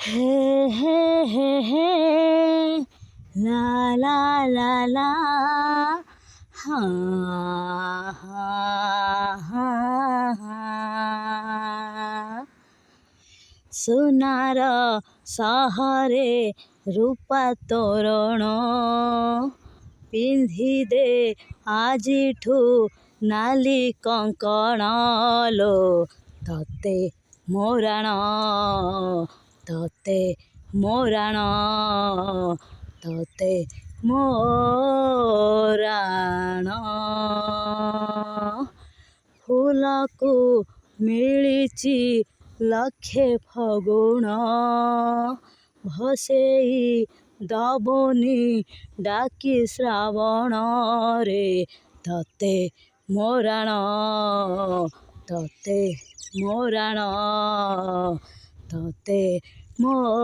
হে হে হে হে লা লা লা লা হা হা হা হা। সোনার ସହରେ ରୂପା ତୋରଣ ପିନ୍ଧି ଦେ ଆଜିଠୁ ନାଲି କଙ୍କଣ ଲୋ ତତେ ମୋରାଣ ତତେ ମୋରାଣ ତତେ ମୋରାଣ। ଫୁଲକୁ ମିଳିଛି ଲକ୍ଷେ ଫଗୁଣ ଭସେଇ ଦବୁନି ଡାକି ଶ୍ରାବଣରେ ତତେ ମୋରାଣ ତତେ ମୋରାଣ ତତେ ମୋରାଣ।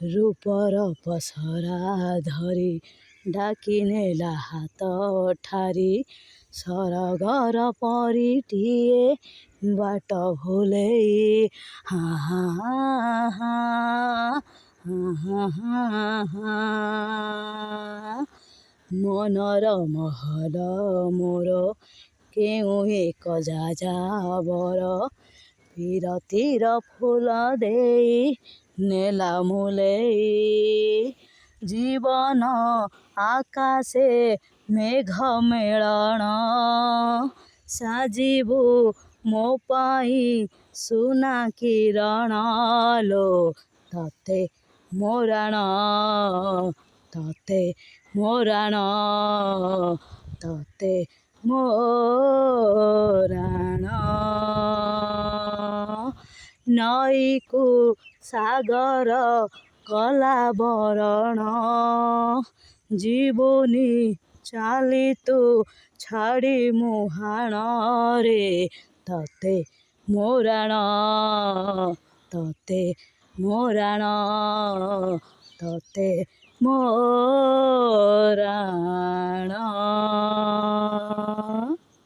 ରୂପର ପସରା ଧରି ଡାକି ନେଲା ହାତ ଠାରି ସରଗର ପରିଟିଏ ବାଟ ଭୁଲେଇ ହା ହା ହା ହା ହା ହା। ମନର ମହଲ ମୋର କେଉଁ ଏକ ଯାଯାବର ପିରତିର ଫୁଲ ଦେଇ ନେଲା ମୁଲେଇ ଜୀବନ ଆକାଶେ ମେଘ ମେଳଣ ସାଜିବୁ ମୋ ପାଇଁ ସୁନା କିରଣ ଲୋ ତତେ ମୋରାଣ ତତେ ମୋରାଣ ତତେ ମୋରାଣ। ନଈକୁ ସାଗର କଲା ବରଣ ଯିବୁନି ଚାଲି ତୁ ଛାଡ଼ି ମୁହାଣରେ ତତେ ମୋରାଣ ତତେ ମୋରାଣ ତତେ ମୋରାଣ।